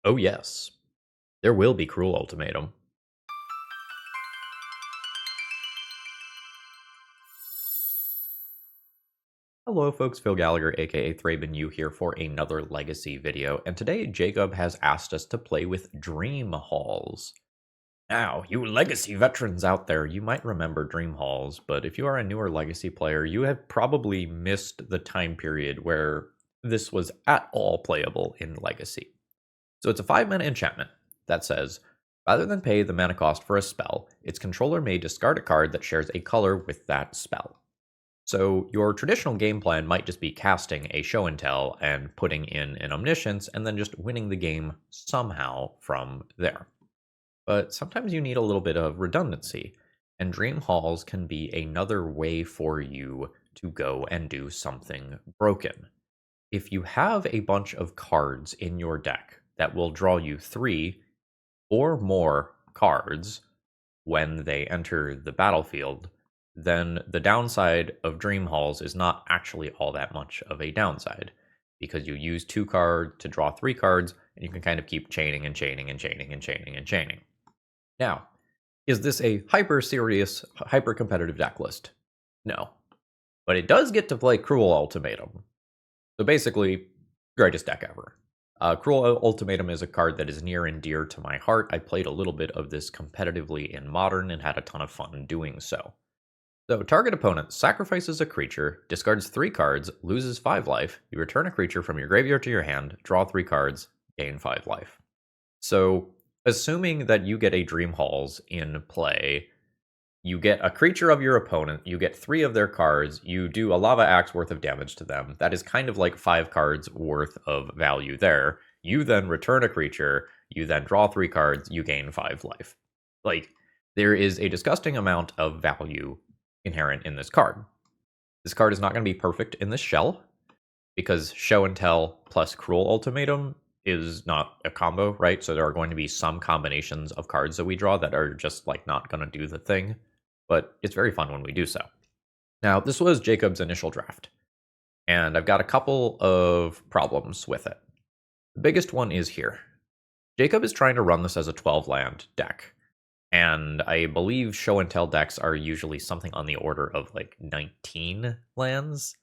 Oh, yes, there will be Cruel Ultimatum. Hello, folks. Phil Gallagher, aka ThrabenU, here for another Legacy video. And today, Jacob has asked us to play with Dream Halls. Now, you Legacy veterans out there, you might remember Dream Halls, but if you are a newer Legacy player, you have probably missed the time period where this was at all playable in Legacy. So it's a 5-mana enchantment that says, rather than pay the mana cost for a spell, its controller may discard a card that shares a color with that spell. So your traditional game plan might just be casting a show and tell and putting in an omniscience and then just winning the game somehow from there. But sometimes you need a little bit of redundancy, and Dream Halls can be another way for you to go and do something broken. If you have a bunch of cards in your deck that will draw you 3 or more cards when they enter the battlefield, then the downside of Dream Halls is not actually all that much of a downside, because you use 2 cards to draw 3 cards, and you can kind of keep chaining and chaining and chaining and chaining and chaining. Now, is this a hyper serious, hyper competitive deck list? No. But it does get to play Cruel Ultimatum. So basically, greatest deck ever. Cruel Ultimatum is a card that is near and dear to my heart. I played a little bit of this competitively in Modern and had a ton of fun doing so. So, target opponent sacrifices a creature, discards 3 cards, loses 5 life. You return a creature from your graveyard to your hand, draw 3 cards, gain 5 life. So, assuming that you get a Dream Halls in play, you get a creature of your opponent, you get 3 of their cards, you do a Lava Axe worth of damage to them. That is kind of like 5 cards worth of value there. You then return a creature, you then draw 3 cards, you gain 5 life. Like, there is a disgusting amount of value inherent in this card. This card is not going to be perfect in this shell, because Show and Tell plus Cruel Ultimatum is not a combo, right? So there are going to be some combinations of cards that we draw that are just like not going to do the thing, but it's very fun when we do so. Now, this was Jacob's initial draft, and I've got a couple of problems with it. The biggest one is here. Jacob is trying to run this as a 12-land deck, and I believe Show and Tell decks are usually something on the order of like 19 lands.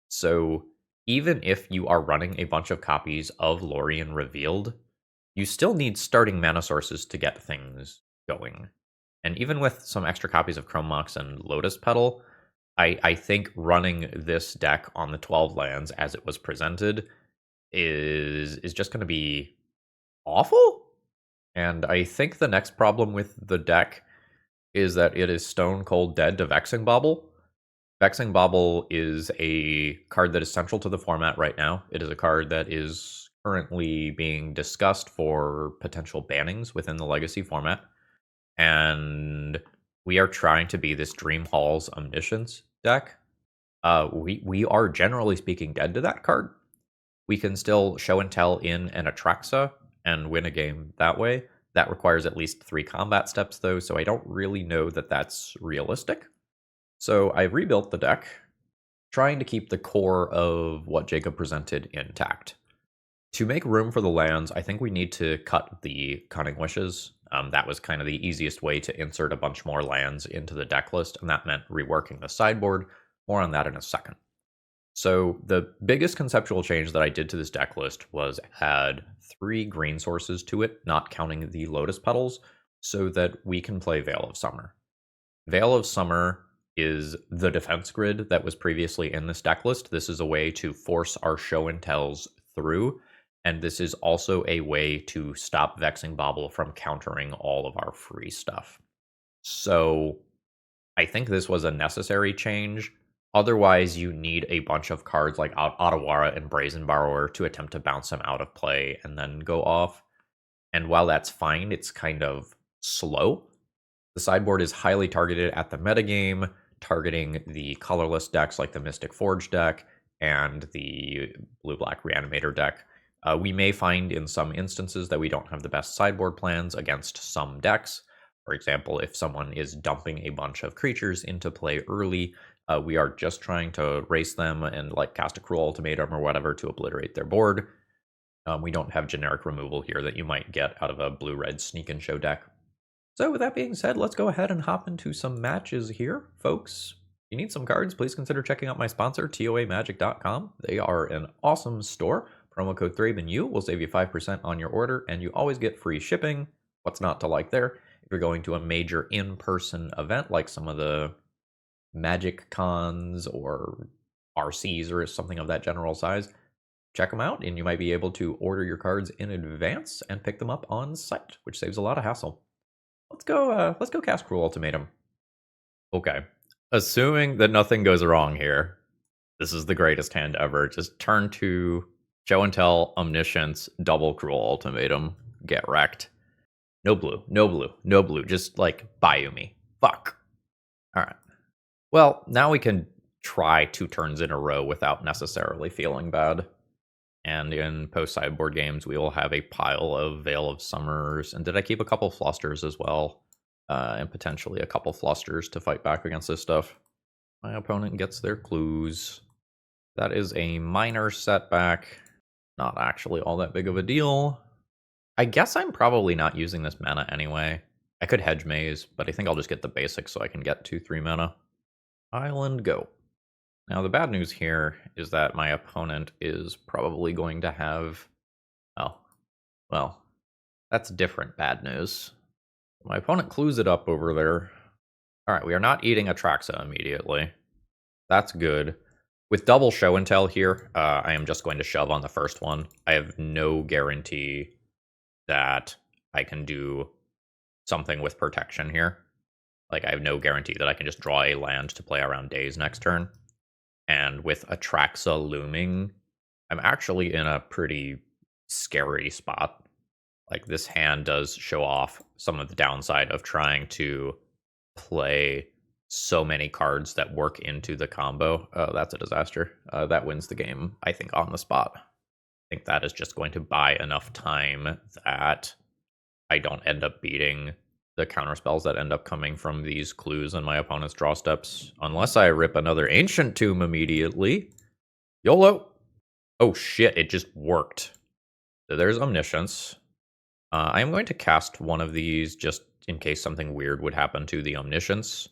So even if you are running a bunch of copies of Lorien Revealed, you still need starting mana sources to get things going. And even with some extra copies of Chrome Mox and Lotus Petal, I think running this deck on the 12 lands as it was presented is just going to be awful. And I think the next problem with the deck is that it is stone cold dead to Vexing Bauble. Vexing Bauble is a card that is central to the format right now. It is a card that is currently being discussed for potential bannings within the Legacy format. And we are trying to be this Dream Halls Omniscience deck. We are generally speaking dead to that card. We can still show and tell in an Atraxa and win a game that way. That requires at least 3 combat steps, though, so I don't really know that that's realistic. So I rebuilt the deck, trying to keep the core of what Jacob presented intact. To make room for the lands, I think we need to cut the Cunning Wishes. That was kind of the easiest way to insert a bunch more lands into the deck list, and that meant reworking the sideboard. More on that in a second. So the biggest conceptual change that I did to this deck list was add 3 green sources to it, not counting the Lotus Petals, so that we can play Veil of Summer. Veil of Summer is the defense grid that was previously in this deck list. This is a way to force our show and tells through, and this is also a way to stop Vexing Bauble from countering all of our free stuff. So I think this was a necessary change. Otherwise, you need a bunch of cards like Otawara and Brazen Borrower to attempt to bounce them out of play and then go off. And while that's fine, it's kind of slow. The sideboard is highly targeted at the metagame, targeting the colorless decks like the Mystic Forge deck and the blue-black Reanimator deck. We may find in some instances that we don't have the best sideboard plans against some decks. For example, if someone is dumping a bunch of creatures into play early, we are just trying to race them and like cast a Cruel Ultimatum or whatever to obliterate their board. We don't have generic removal here that you might get out of a blue-red sneak and show deck. So with that being said, let's go ahead and hop into some matches here, folks. If you need some cards, please consider checking out my sponsor, TOAMagic.com. They are an awesome store. Promo code ThrabenU will save you 5% on your order, and you always get free shipping. What's not to like there? If you're going to a major in-person event, like some of the Magic Cons or RCs or something of that general size, check them out, and you might be able to order your cards in advance and pick them up on site, which saves a lot of hassle. Let's go cast Cruel Ultimatum. Okay. Assuming that nothing goes wrong here, this is the greatest hand ever. Just turn to Show and Tell, Omniscience, double Cruel Ultimatum. Get wrecked. No blue, no blue, no blue. Just, like, Bayou me. Fuck. Alright. Well, now we can try 2 turns in a row without necessarily feeling bad. And in post-sideboard games, we will have a pile of Veil of Summers. And did I keep a couple Flusters as well? And potentially a couple Flusters to fight back against this stuff. My opponent gets their clues. That is a minor setback. Not actually all that big of a deal. I guess I'm probably not using this mana anyway. I could Hedge Maze, but I think I'll just get the basics so I can get 2-3 mana. Island, go. Now, the bad news here is that my opponent is probably going to have... Oh, well, that's different bad news. My opponent clues it up over there. Alright, we are not eating Atraxa immediately. That's good. With double Show and Tell here, I am just going to shove on the first one. I have no guarantee that I can do something with protection here. Like, I have no guarantee that I can just draw a land to play around Daze next turn. And with Atraxa looming, I'm actually in a pretty scary spot. Like, this hand does show off some of the downside of trying to play so many cards that work into the combo. Oh, that's a disaster. That wins the game, I think, on the spot. I think that is just going to buy enough time that I don't end up beating the counterspells that end up coming from these clues on my opponent's draw steps. Unless I rip another Ancient Tomb immediately. YOLO! Oh shit, it just worked. So there's Omniscience. I am going to cast one of these just in case something weird would happen to the Omniscience.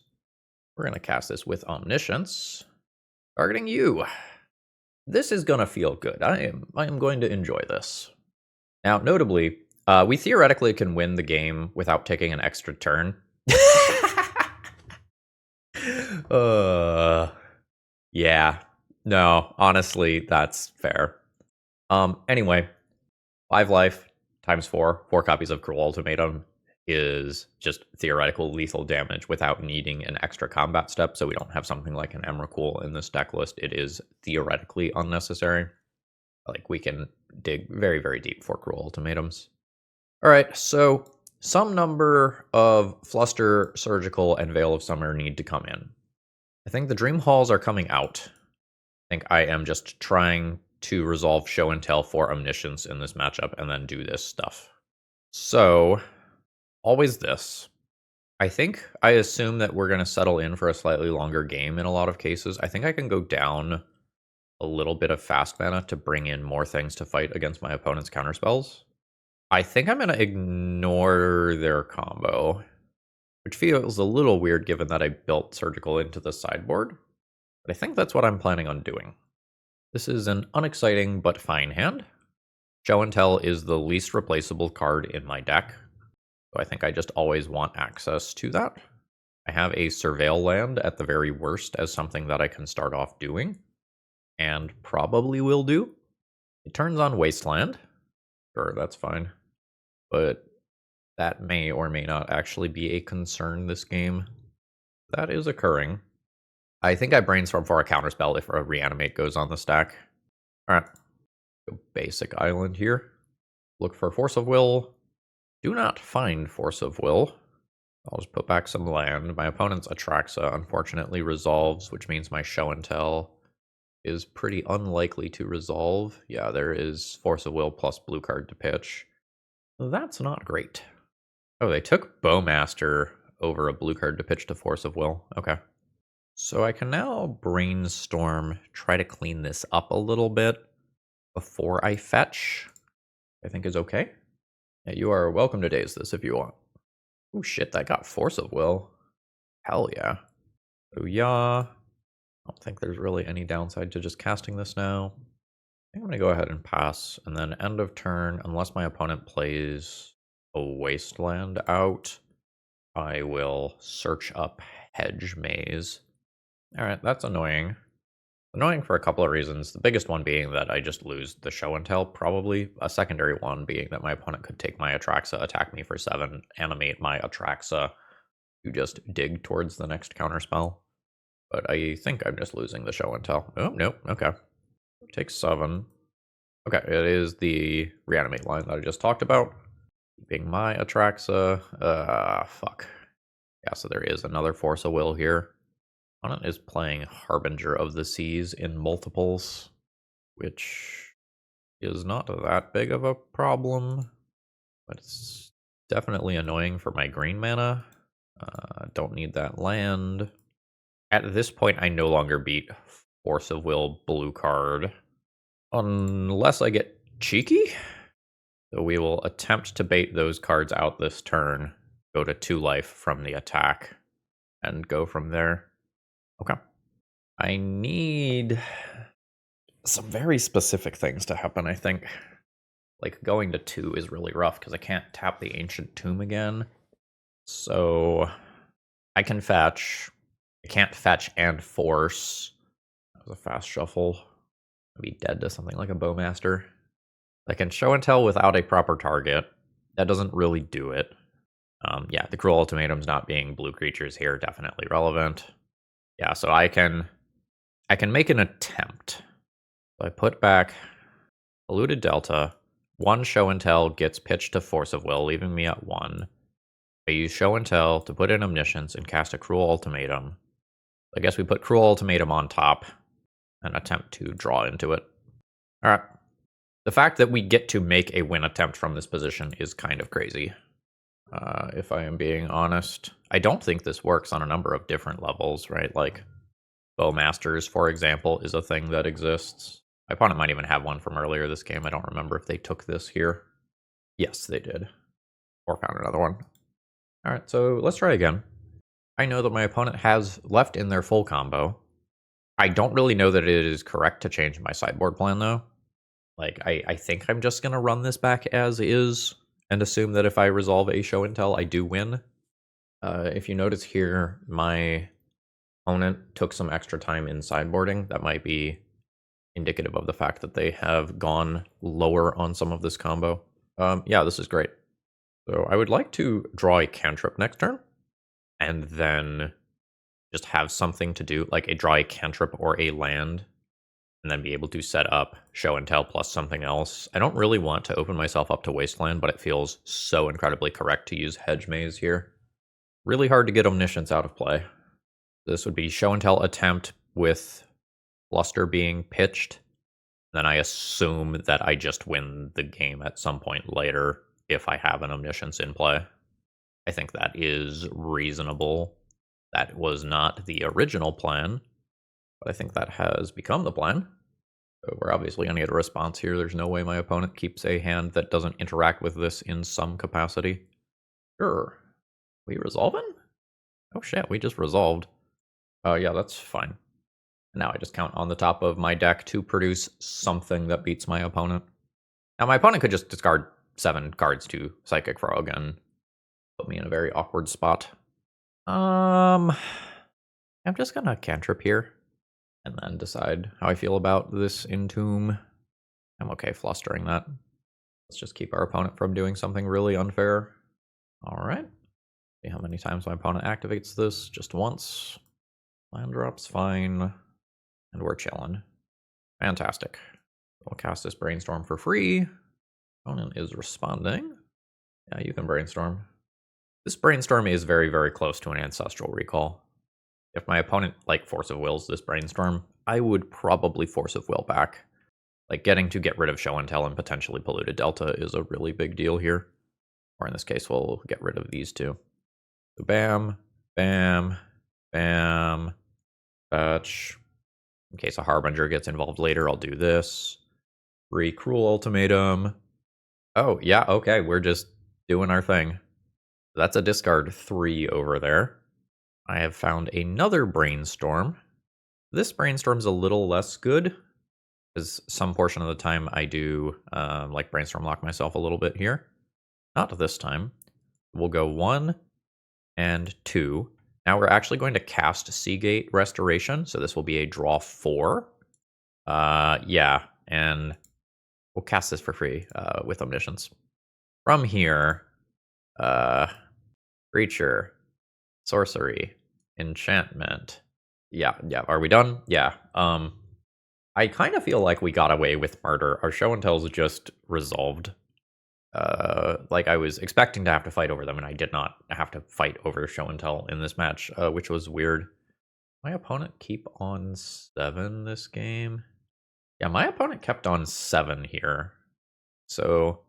We're going to cast this with Omniscience. Targeting you. This is going to feel good. I am going to enjoy this. Now, notably, we theoretically can win the game without taking an extra turn. Yeah. No, honestly, that's fair. Anyway, 5 life times 4 copies of Cruel Ultimatum is just theoretical lethal damage without needing an extra combat step, so we don't have something like an Emrakul in this deck list. It is theoretically unnecessary. Like, we can dig very, very deep for Cruel Ultimatums. Alright, so some number of Fluster, Surgical, and Veil of Summer need to come in. I think the Dream Halls are coming out. I think I am just trying to resolve Show and Tell for Omniscience in this matchup and then do this stuff. So, always this. I think I assume that we're going to settle in for a slightly longer game in a lot of cases. I think I can go down a little bit of fast mana to bring in more things to fight against my opponent's counterspells. I think I'm going to ignore their combo, which feels a little weird given that I built Surgical into the sideboard. But I think that's what I'm planning on doing. This is an unexciting but fine hand. Show and Tell is the least replaceable card in my deck, so I think I just always want access to that. I have a Surveil land at the very worst as something that I can start off doing, and probably will do. It turns on Wasteland. Sure, that's fine. But that may or may not actually be a concern this game. That is occurring. I think I brainstorm for a counterspell if a Reanimate goes on the stack. Alright. Go basic island here. Look for Force of Will. Do not find Force of Will. I'll just put back some land. My opponent's Atraxa unfortunately resolves, which means my Show and Tell is pretty unlikely to resolve. Yeah, there is Force of Will plus blue card to pitch. That's not great. Oh, they took Bowmaster over a blue card to pitch to Force of Will. Okay. So I can now brainstorm, try to clean this up a little bit before I fetch. I think is okay. Yeah, you are welcome to daze this if you want. Oh shit, that got Force of Will. Hell yeah. Oh yeah. I don't think there's really any downside to just casting this now. I think I'm gonna go ahead and pass, and then end of turn, unless my opponent plays a Wasteland out, I will search up Hedge Maze. Alright, that's annoying. Annoying for a couple of reasons. The biggest one being that I just lose the show and tell, probably. A secondary one being that my opponent could take my Atraxa, attack me for 7, animate my Atraxa to just dig towards the next counterspell. But I think I'm just losing the show and tell. Oh, nope, okay. Take 7. Okay, it is the reanimate line that I just talked about. Keeping my Atraxa. Fuck. Yeah, so there is another Force of Will here. Opponent is playing Harbinger of the Seas in multiples, which is not that big of a problem, but it's definitely annoying for my green mana. Don't need that land. At this point, I no longer beat Force of Will blue card, unless I get cheeky. So we will attempt to bait those cards out this turn, go to 2 life from the attack, and go from there. Okay. I need some very specific things to happen, I think. Like, going to 2 is really rough because I can't tap the Ancient Tomb again. So I can fetch. I can't fetch and force. That was a fast shuffle. I'd be dead to something like a Bowmaster. I can show and tell without a proper target. That doesn't really do it. Yeah, the Cruel Ultimatum's not being blue creatures here, definitely relevant. Yeah, so I can make an attempt. So I put back Polluted Delta. 1 show and tell gets pitched to Force of Will, leaving me at 1. I use show and tell to put in Omniscience and cast a Cruel Ultimatum. I guess we put Cruel Ultimatum on top and attempt to draw into it. Alright. The fact that we get to make a win attempt from this position is kind of crazy. If I am being honest. I don't think this works on a number of different levels, right? Like, Bowmasters, for example, is a thing that exists. My opponent might even have one from earlier this game. I don't remember if they took this here. Yes, they did. Or found another one. Alright, so let's try again. I know that my opponent has left in their full combo. I don't really know that it is correct to change my sideboard plan, though. Like, I think I'm just going to run this back as is and assume that if I resolve a show and tell, I do win. If you notice here, my opponent took some extra time in sideboarding. That might be indicative of the fact that they have gone lower on some of this combo. Yeah, this is great. So I would like to draw a cantrip next turn, and then just have something to do, like draw a cantrip or a land, and then be able to set up show and tell plus something else. I don't really want to open myself up to Wasteland, but it feels so incredibly correct to use Hedge Maze here. Really hard to get Omniscience out of play. This would be show and tell attempt with Luster being pitched. Then I assume that I just win the game at some point later if I have an Omniscience in play. I think that is reasonable. That was not the original plan, but I think that has become the plan. So we're obviously going to get a response here. There's no way my opponent keeps a hand that doesn't interact with this in some capacity. Sure. We resolving? Oh shit, we just resolved. Yeah, that's fine. Now I just count on the top of my deck to produce something that beats my opponent. Now my opponent could just discard 7 cards to Psychic Frog and put me in a very awkward spot. I'm just gonna cantrip here and then decide how I feel about this Entomb. I'm okay flustering that. Let's just keep our opponent from doing something really unfair. Alright. See how many times my opponent activates this. Just once. Land drop's fine. And we're chilling. Fantastic. We'll cast this Brainstorm for free. Opponent is responding. Yeah, you can Brainstorm. This Brainstorm is very, very close to an Ancestral Recall. If my opponent, like, Force of Wills this Brainstorm, I would probably Force of Will back. Like, getting to get rid of Show and Tell and potentially Polluted Delta is a really big deal here. Or in this case, we'll get rid of these two. So bam, bam, bam, fetch. In case a Harbinger gets involved later, I'll do this. Cruel Ultimatum. Oh, yeah, okay, we're just doing our thing. That's a discard 3 over there. I have found another Brainstorm. This Brainstorm's a little less good, because some portion of the time I do, like, Brainstorm lock myself a little bit here. Not this time. We'll go 1 and 2. Now we're actually going to cast Seagate Restoration, so this will be a draw 4. Yeah, and we'll cast this for free with Omniscience. From here, Creature, Sorcery, Enchantment. Yeah, are we done? Yeah. I kind of feel like we got away with murder. Our show and tells just resolved. Like I was expecting to have to fight over them, and I did not have to fight over show and tell in this match, which was weird. My opponent keep on 7 this game. Yeah, my opponent kept on 7 here. So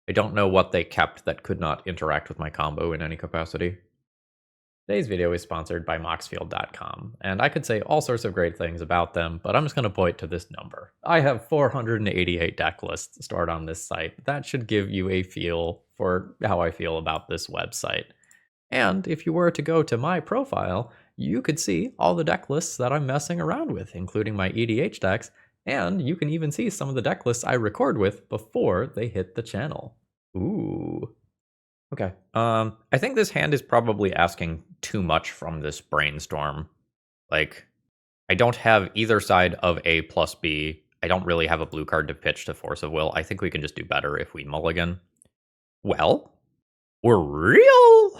I don't know what they kept that could not interact with my combo in any capacity. Today's video is sponsored by Moxfield.com, and I could say all sorts of great things about them, but I'm just going to point to this number. I have 488 deck lists stored on this site. That should give you a feel for how I feel about this website. And if you were to go to my profile, you could see all the deck lists that I'm messing around with, including my EDH decks, and you can even see some of the deck lists I record with before they hit the channel. Ooh. Okay. I think this hand is probably asking too much from this Brainstorm. Like, I don't have either side of A plus B. I don't really have a blue card to pitch to Force of Will. I think we can just do better if we mulligan. Well, we're real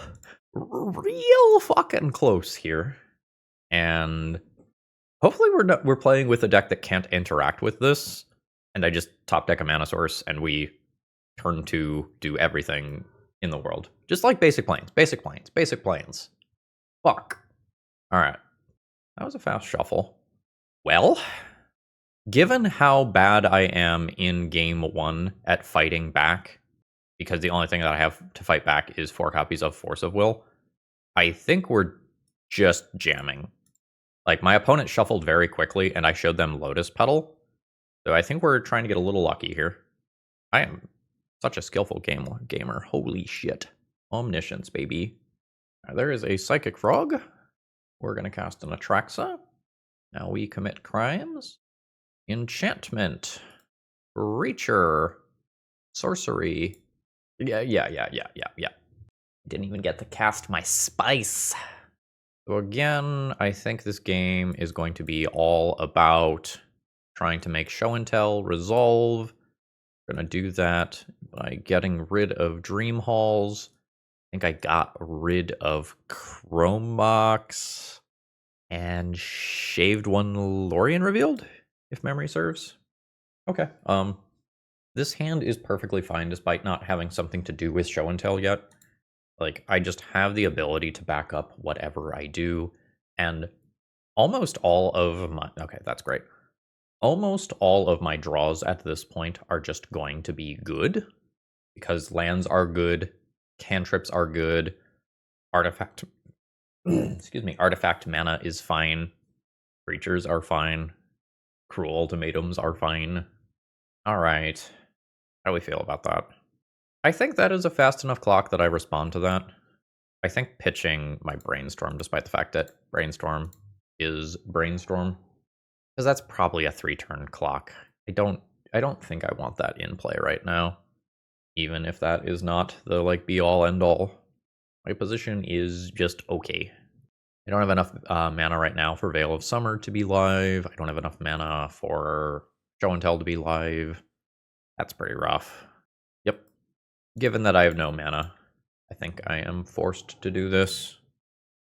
fucking close here. And hopefully we're playing with a deck that can't interact with this. And I just top deck a Mana Source and we turn to do everything in the world. Just like basic planes. Fuck. Alright. That was a fast shuffle. Well, given how bad I am in game 1 at fighting back, because the only thing that I have to fight back is 4 copies of Force of Will, I think we're just jamming. Like, my opponent shuffled very quickly, and I showed them Lotus Petal. So I think we're trying to get a little lucky here. I am such a skillful gamer. Holy shit. Omniscience, baby. Now, there is a Psychic Frog. We're going to cast an Atraxa. Now we commit crimes. Enchantment. Creature. Sorcery. Yeah. Didn't even get to cast my Spice. So again, I think this game is going to be all about trying to make show and tell resolve. We're going to do that by getting rid of Dream Halls. I think I got rid of Chromox and shaved one Lorien Revealed, if memory serves. Okay. This hand is perfectly fine despite not having something to do with show and tell yet. Like, I just have the ability to back up whatever I do, and almost all of my... Okay, that's great. Almost all of my draws at this point are just going to be good, because lands are good, cantrips are good, artifact... excuse me, artifact mana is fine, creatures are fine, Cruel Ultimatums are fine. Alright, how do we feel about that? I think that is a fast enough clock that I respond to that. I think pitching my Brainstorm, despite the fact that Brainstorm is Brainstorm, because that's probably a 3-turn clock. I don't think I want that in play right now, even if that is not the like be all end all. My position is just okay. I don't have enough mana right now for Veil of Summer to be live. I don't have enough mana for Show and Tell to be live. That's pretty rough. Yep. Given that I have no mana, I think I am forced to do this.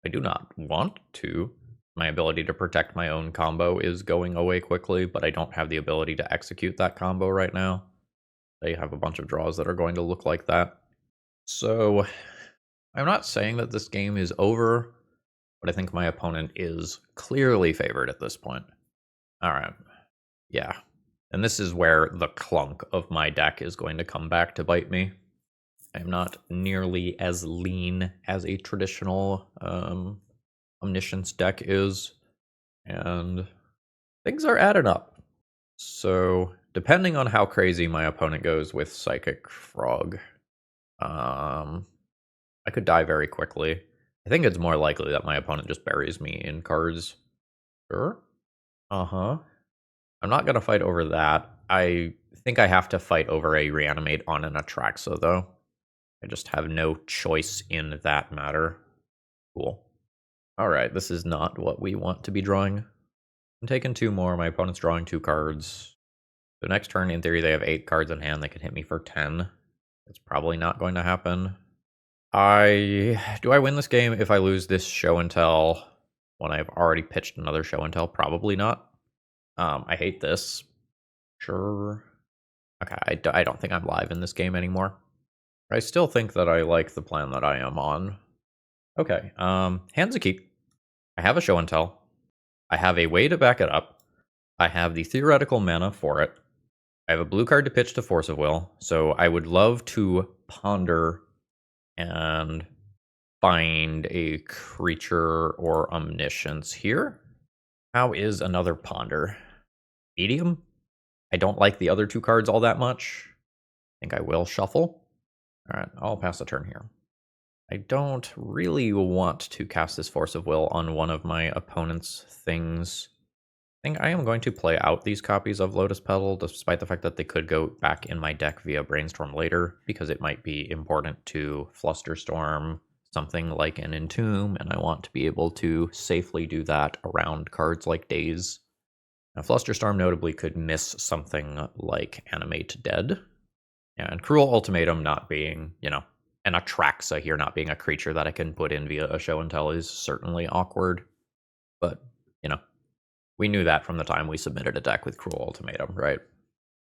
I do not want to. My ability to protect my own combo is going away quickly, but I don't have the ability to execute that combo right now. They have a bunch of draws that are going to look like that. So, I'm not saying that this game is over, but I think my opponent is clearly favored at this point. Alright. Yeah. And this is where the clunk of my deck is going to come back to bite me. I'm not nearly as lean as a traditional Omniscience deck is, and things are adding up. So depending on how crazy my opponent goes with Psychic Frog, I could die very quickly. I think it's more likely that my opponent just buries me in cards. Sure. Uh-huh. I'm not gonna fight over that. I think I have to fight over a Reanimate on an Atraxa, though. I just have no choice in that matter. Cool. Alright, this is not what we want to be drawing. I'm taking 2 more. My opponent's drawing 2 cards. So next turn, in theory, they have 8 cards in hand. They can hit me for 10. That's probably not going to happen. Do I win this game if I lose this show and tell when I've already pitched another show and tell? Probably not. I hate this. Sure. Okay, I don't think I'm live in this game anymore. I still think that I like the plan that I am on. Okay, hands a keep. I have a show and tell. I have a way to back it up. I have the theoretical mana for it. I have a blue card to pitch to Force of Will, so I would love to ponder and find a creature or Omniscience here. How is another ponder? Medium? I don't like the other 2 cards all that much. I think I will shuffle. Alright, I'll pass the turn here. I don't really want to cast this Force of Will on one of my opponent's things. I think I am going to play out these copies of Lotus Petal, despite the fact that they could go back in my deck via Brainstorm later, because it might be important to Flusterstorm something like an Entomb, and I want to be able to safely do that around cards like Daze. Now, Flusterstorm notably could miss something like Animate Dead, and Cruel Ultimatum not being, an Atraxa here not being a creature that I can put in via a show and tell is certainly awkward. But, we knew that from the time we submitted a deck with Cruel Ultimatum, right?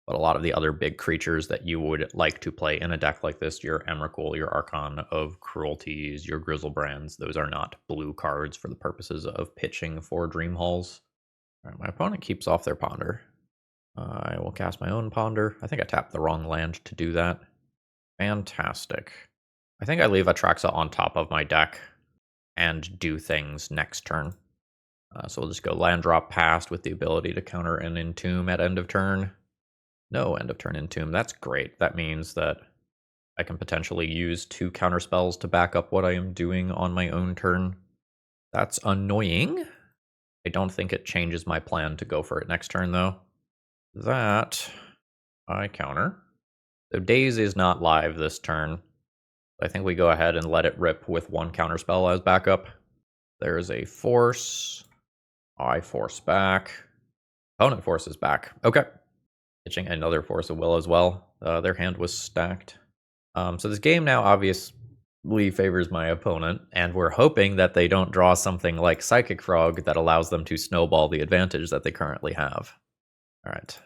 But a lot of the other big creatures that you would like to play in a deck like this, your Emrakul, your Archon of Cruelties, your Grizzlebrands, those are not blue cards for the purposes of pitching for Dream Halls. All right, my opponent keeps off their Ponder. I will cast my own Ponder. I think I tapped the wrong land to do that. Fantastic. I think I leave Atraxa on top of my deck and do things next turn. So we'll just go land drop past with the ability to counter an Entomb at end of turn. No end of turn Entomb. That's great. That means that I can potentially use 2 counter spells to back up what I am doing on my own turn. That's annoying. I don't think it changes my plan to go for it next turn, though. That I counter. So Daze is not live this turn. I think we go ahead and let it rip with 1 counterspell as backup. There's a force. I force back. Opponent forces back. Okay. Pitching another Force of Will as well. Their hand was stacked. So this game now obviously favors my opponent, and we're hoping that they don't draw something like Psychic Frog that allows them to snowball the advantage that they currently have. Alright,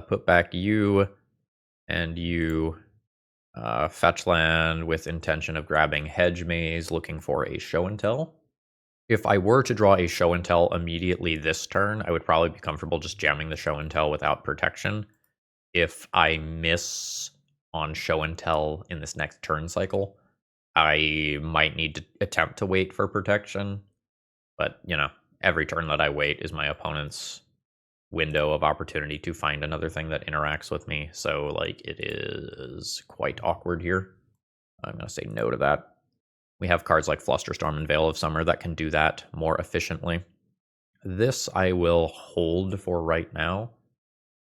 put back you and you. Fetch land with intention of grabbing Hedge Maze, looking for a show and tell. If I were to draw a show and tell immediately this turn, I would probably be comfortable just jamming the show and tell without protection. If I miss on show and tell in this next turn cycle, I might need to attempt to wait for protection. But, every turn that I wait is my opponent's window of opportunity to find another thing that interacts with me. So, it is quite awkward here. I'm going to say no to that. We have cards like Flusterstorm and Veil of Summer that can do that more efficiently. This I will hold for right now.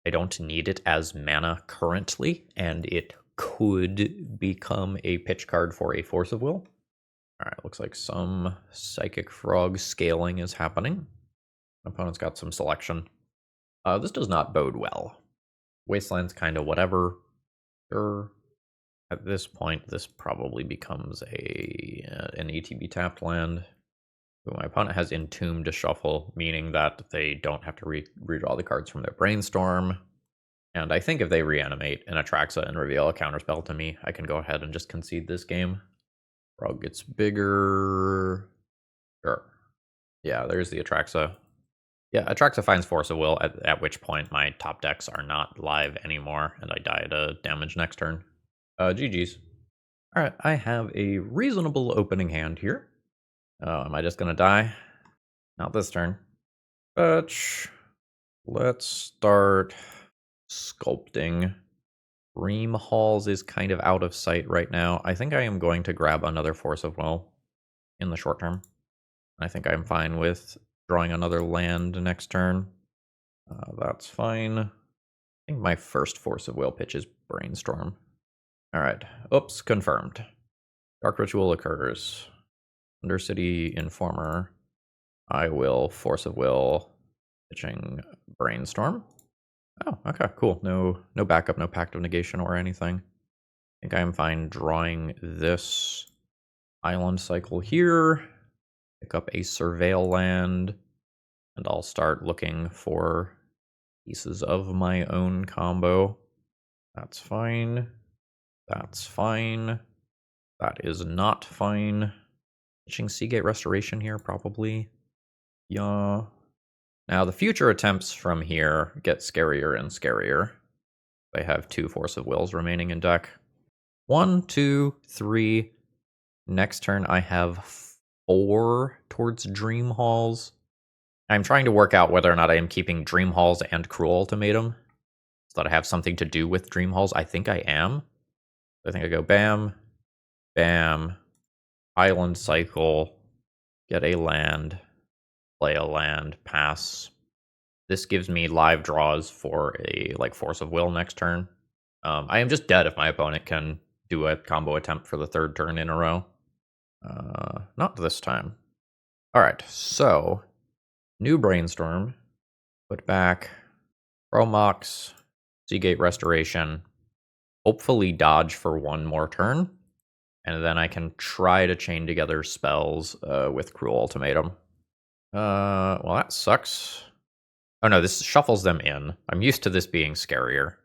I don't need it as mana currently, and it could become a pitch card for a Force of Will. Alright, looks like some Psychic Frog scaling is happening. My opponent's got some selection. This does not bode well. Wasteland's kind of whatever. Sure. At this point, this probably becomes an ETB tapped land. My opponent has Entomb to shuffle, meaning that they don't have to redraw the cards from their Brainstorm. And I think if they reanimate an Atraxa and reveal a counterspell to me, I can go ahead and just concede this game. Frog gets bigger. Sure. Yeah, there's the Atraxa. Yeah, Atraxa finds Force of Will, at which point my top decks are not live anymore, and I die to damage next turn. GG's. Alright, I have a reasonable opening hand here. Am I just gonna die? Not this turn. But let's start sculpting. Dream Halls is kind of out of sight right now. I think I am going to grab another Force of Will in the short term. I think I'm fine with drawing another land next turn. That's fine. I think my first Force of Will pitch is Brainstorm. Alright. Oops, confirmed. Dark Ritual occurs. Undercity Informer. I will Force of Will pitching Brainstorm. Oh, okay, cool. No backup, no Pact of Negation or anything. I think I'm fine drawing this island cycle here. Pick up a Surveil land, and I'll start looking for pieces of my own combo. That's fine. That's fine. That is not fine. Pitching Seagate Restoration here, probably. Yeah. Now, the future attempts from here get scarier and scarier. I have 2 Force of Wills remaining in deck. 1, 2, 3. Next turn, I have 4 towards Dream Halls. I'm trying to work out whether or not I am keeping Dream Halls and Cruel Ultimatum, so that I have something to do with Dream Halls. I think I am. I think I go bam, bam, island cycle, get a land, play a land, pass. This gives me live draws for a Force of Will next turn. I am just dead if my opponent can do a combo attempt for the 3rd turn in a row. Not this time. Alright, so new Brainstorm, put back Promox, Seagate Restoration, hopefully dodge for 1 more turn, and then I can try to chain together spells with Cruel Ultimatum. Well, that sucks. Oh no, this shuffles them in. I'm used to this being scarier.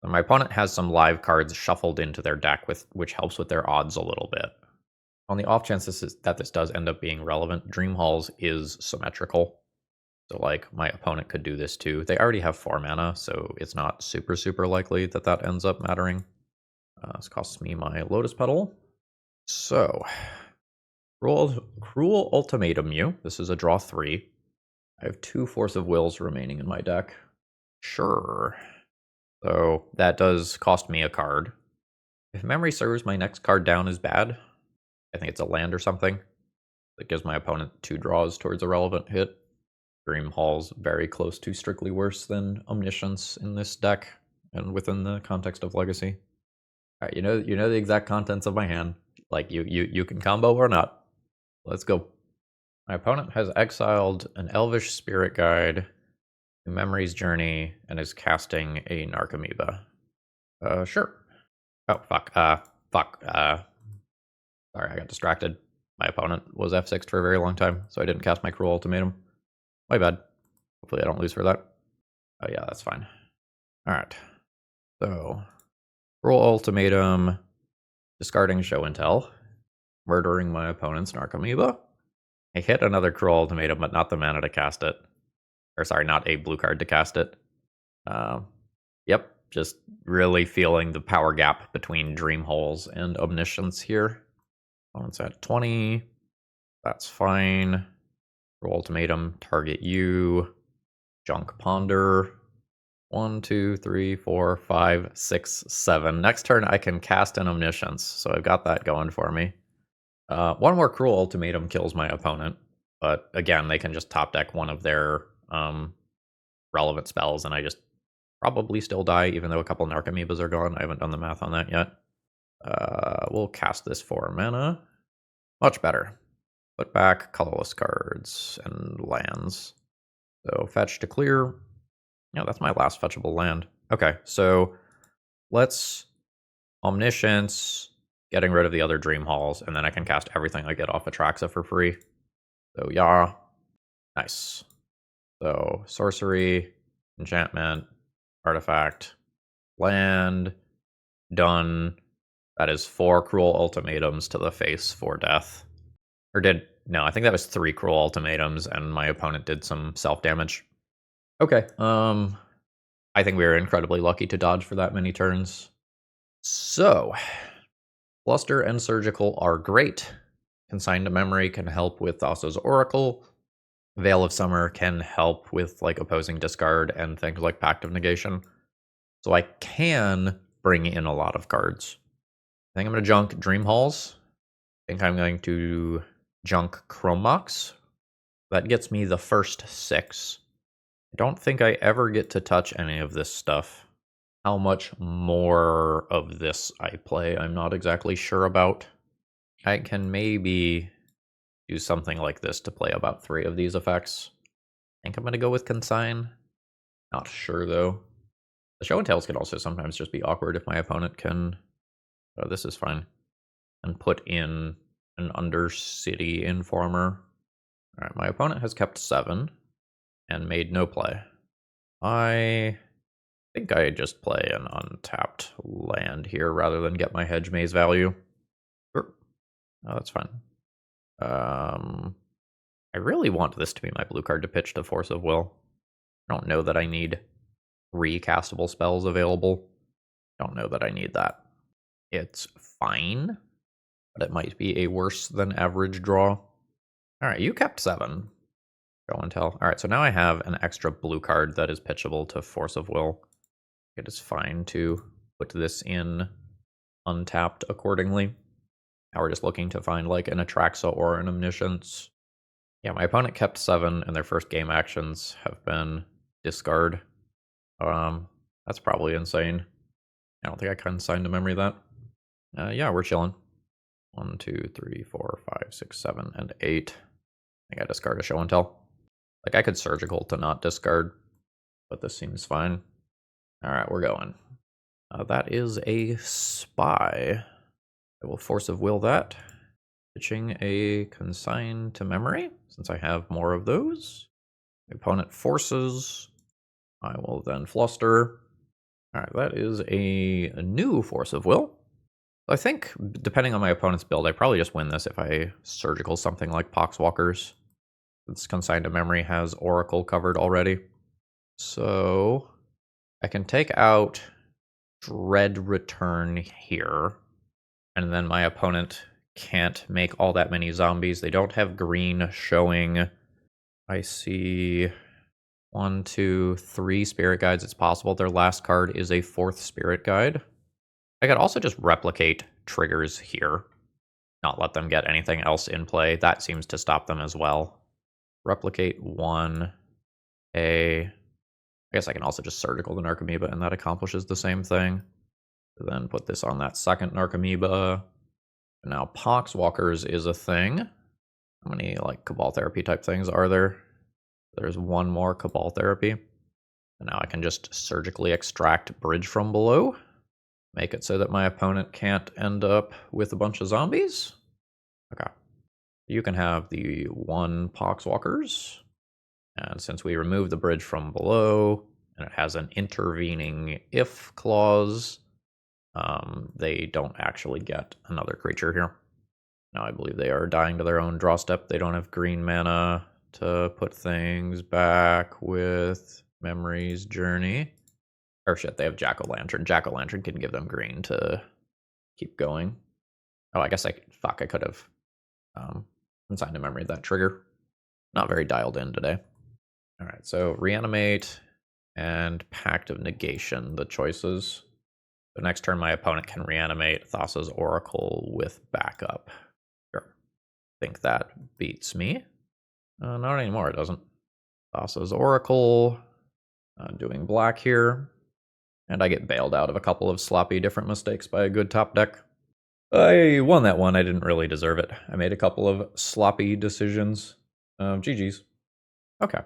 My opponent has some live cards shuffled into their deck, which helps with their odds a little bit. On the off chance that this does end up being relevant, Dream Halls is symmetrical. So, my opponent could do this too. They already have 4 mana, so it's not super likely that that ends up mattering. This costs me my Lotus Petal. So, Cruel Ultimatum you. This is a draw 3. I have 2 Force of Wills remaining in my deck. Sure. So, that does cost me a card. If memory serves, my next card down is bad. I think it's a land or something. That gives my opponent 2 draws towards a relevant hit. Dream Hall's very close to strictly worse than Omniscience in this deck, and within the context of Legacy. Alright, you know the exact contents of my hand. You can combo or not. Let's go. My opponent has exiled an Elvish Spirit Guide, a Memory's Journey, and is casting a Narcomoeba. Sure. Oh, fuck. Sorry, I got distracted. My opponent was F6'd for a very long time, so I didn't cast my Cruel Ultimatum. My bad. Hopefully I don't lose for that. Oh yeah, that's fine. Alright. So, Cruel Ultimatum, discarding Show and Tell, murdering my opponent's Narcomoeba. I hit another Cruel Ultimatum, but not the mana to cast it. Or sorry, not a blue card to cast it. Yep, just really feeling the power gap between Dream Halls and Omniscience here. Opponent's at 20. That's fine. Cruel Ultimatum, target you. Junk Ponder. 1, 2, 3, 4, 5, 6, 7. Next turn I can cast an Omniscience, so I've got that going for me. 1 more Cruel Ultimatum kills my opponent, but again, they can just top deck one of their relevant spells, and I just probably still die, even though a couple Narcomoebas are gone. I haven't done the math on that yet. We'll cast this for mana. Much better. Put back colorless cards and lands. So fetch to clear. Yeah, that's my last fetchable land. Okay, so let's Omniscience, getting rid of the other Dream Halls, and then I can cast everything I get off Atraxa for free. So yeah, nice. So sorcery, enchantment, artifact, land, done. That is 4 Cruel Ultimatums to the face for death. No, I think that was 3 Cruel Ultimatums, and my opponent did some self-damage. Okay, I think we were incredibly lucky to dodge for that many turns. So, Bluster and Surgical are great. Consign to Memory can help with Thassa's Oracle. Veil of Summer can help with opposing discard and things like Pact of Negation. So I can bring in a lot of cards. I think I'm going to junk Dream Halls. I think I'm going to junk Chromox. That gets me the first 6. I don't think I ever get to touch any of this stuff. How much more of this I play, I'm not exactly sure about. I can maybe do something like this to play about 3 of these effects. I think I'm going to go with Consign. Not sure, though. The Show and Tells can also sometimes just be awkward if my opponent can... Oh, this is fine. And put in an Undercity Informer. Alright, my opponent has kept 7 and made no play. I think I just play an untapped land here rather than get my Hedge Maze value. Sure. Oh, that's fine. I really want this to be my blue card to pitch to Force of Will. I don't know that I need 3 castable spells available. Don't know that I need that. It's fine, but it might be a worse than average draw. Alright, you kept 7. Show and Tell. Alright, so now I have an extra blue card that is pitchable to Force of Will. It is fine to put this in untapped accordingly. Now we're just looking to find like an Atraxa or an Omniscience. Yeah, my opponent kept 7, and their first game actions have been discard. That's probably insane. I don't think I can sign to memory that. Yeah, we're chilling. 1, 2, 3, 4, 5, 6, 7, and 8. I think I discard a Show and Tell. Like, I could Surgical to not discard, but this seems fine. Alright, we're going. That is a Spy. I will Force of Will that. Pitching a Consign to Memory, since I have more of those. My opponent forces. I will then Fluster. Alright, that is a new Force of Will. I think, depending on my opponent's build, I probably just win this if I Surgical something like Poxwalkers. Since Consign to Memory has Oracle covered already. So I can take out Dread Return here, and then my opponent can't make all that many zombies. They don't have green showing. I see 1, 2, 3 Spirit Guides. It's possible their last card is a 4th Spirit Guide. I could also just replicate triggers here, not let them get anything else in play. That seems to stop them as well. Replicate 1, I guess I can also just Surgical the Narcomoeba, and that accomplishes the same thing. Then put this on that second Narcomoeba. Now Poxwalkers is a thing. How many like Cabal Therapy type things are there? There's 1 more Cabal Therapy. And now I can just surgically extract Bridge from below. Make it so that my opponent can't end up with a bunch of zombies. Okay. You can have the 1 Poxwalkers. And since we remove the Bridge from below, and it has an intervening if clause, they don't actually get another creature here. Now I believe they are dying to their own draw step. They don't have green mana to put things back with Memory's Journey. Or shit, they have Jack-o'-lantern. Jack-o'-lantern can give them green to keep going. Oh, I guess I could have Consigned to Memory that trigger. Not very dialed in today. Alright, so Reanimate and Pact of Negation, the choices. The next turn, my opponent can reanimate Thassa's Oracle with backup. Sure. Think that beats me. Not anymore, it doesn't. Thassa's Oracle. Doing black here. And I get bailed out of a couple of sloppy different mistakes by a good top deck. I won that one. I didn't really deserve it. I made a couple of sloppy decisions. GG's. Okay.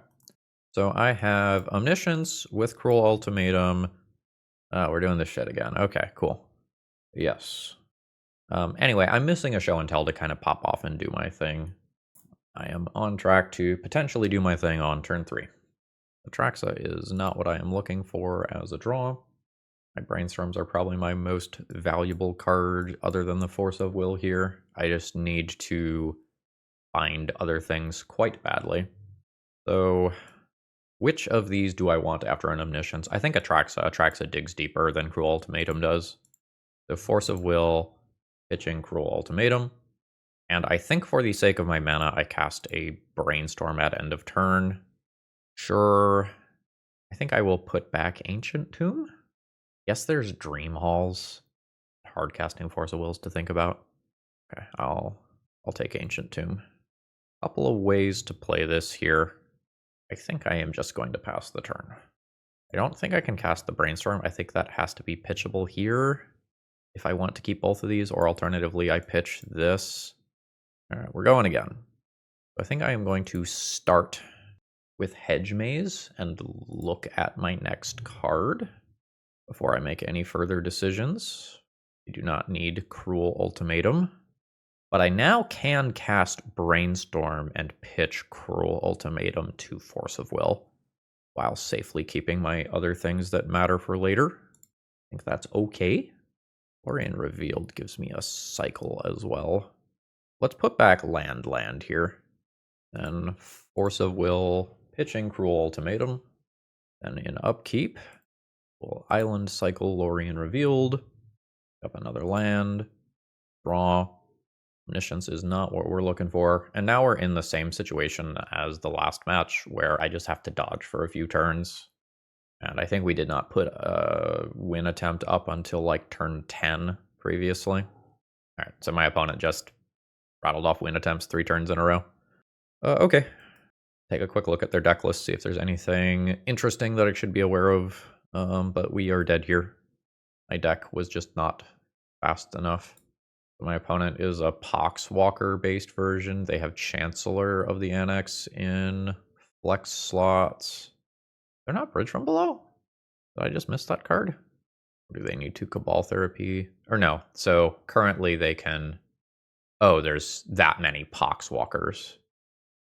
So I have Omniscience with Cruel Ultimatum. We're doing this shit again. Okay, cool. Yes. Anyway, I'm missing a Show and Tell to kind of pop off and do my thing. I am on track to potentially do my thing on turn 3. Atraxa is not what I am looking for as a draw. My Brainstorms are probably my most valuable card other than the Force of Will here. I just need to find other things quite badly. So which of these do I want after an Omniscience? I think Atraxa. Atraxa digs deeper than Cruel Ultimatum does. The Force of Will, pitching Cruel Ultimatum. And I think for the sake of my mana, I cast a Brainstorm at end of turn. Sure. I think I will put back Ancient Tomb. Guess there's Dream Halls, hard casting Force of Wills to think about. Okay, I'll take Ancient Tomb. Couple of ways to play this here. I think I am just going to pass the turn. I don't think I can cast the Brainstorm. I think that has to be pitchable here if I want to keep both of these, or alternatively, I pitch this. All right, we're going again. I think I am going to start with Hedge Maze and look at my next card before I make any further decisions. I do not need Cruel Ultimatum, but I now can cast Brainstorm and pitch Cruel Ultimatum to Force of Will while safely keeping my other things that matter for later. I think that's okay. Lorien Revealed gives me a cycle as well. Let's put back land here. Then Force of Will, pitching Cruel Ultimatum. Then in upkeep, we'll Island cycle Lorien Revealed. Up another land. Draw. Omniscience is not what we're looking for. And now we're in the same situation as the last match, where I just have to dodge for a few turns. And I think we did not put a win attempt up until like turn 10 previously. All right, so my opponent just rattled off win attempts 3 turns in a row. Okay. Take a quick look at their deck list, see if there's anything interesting that I should be aware of. But we are dead here. My deck was just not fast enough. My opponent is a Poxwalker-based version. They have Chancellor of the Annex in flex slots. They're not Bridge from Below? Did I just miss that card? Or do they need to Cabal Therapy? Or no, so currently they can... Oh, there's that many Poxwalkers.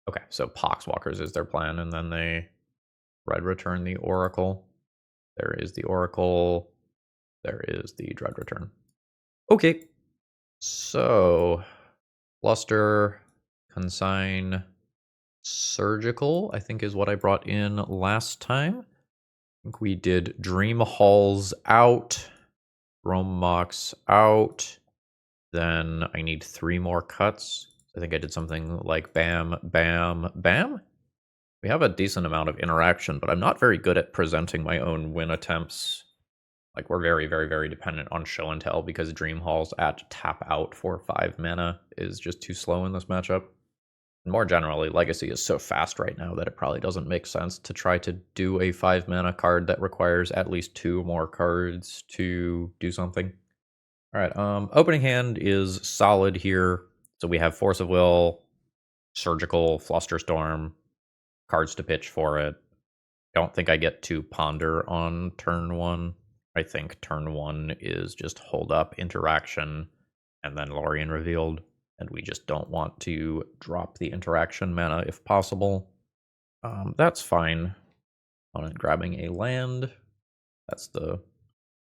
Okay, so Poxwalkers is their plan, and then they Dread Return the Oracle. There is the Oracle. There is the Dread Return. Okay. So, Luster, Consign, Surgical, I think is what I brought in last time. I think we did Dream Halls out, Rome Mox out, then I need 3 more cuts. I think I did something like bam, bam, bam. We have a decent amount of interaction, but I'm not very good at presenting my own win attempts. Like, we're very, very, very dependent on show and tell because Dream Halls at tap out for 5 mana is just too slow in this matchup. And more generally, Legacy is so fast right now that it probably doesn't make sense to try to do a 5 mana card that requires at least 2 more cards to do something. All right, opening hand is solid here. So we have Force of Will, Surgical, Flusterstorm, cards to pitch for it. Don't think I get to ponder on turn 1. I think turn 1 is just hold up, interaction, and then Lorien Revealed. And we just don't want to drop the interaction mana if possible. That's fine. Opponent grabbing a land. That's the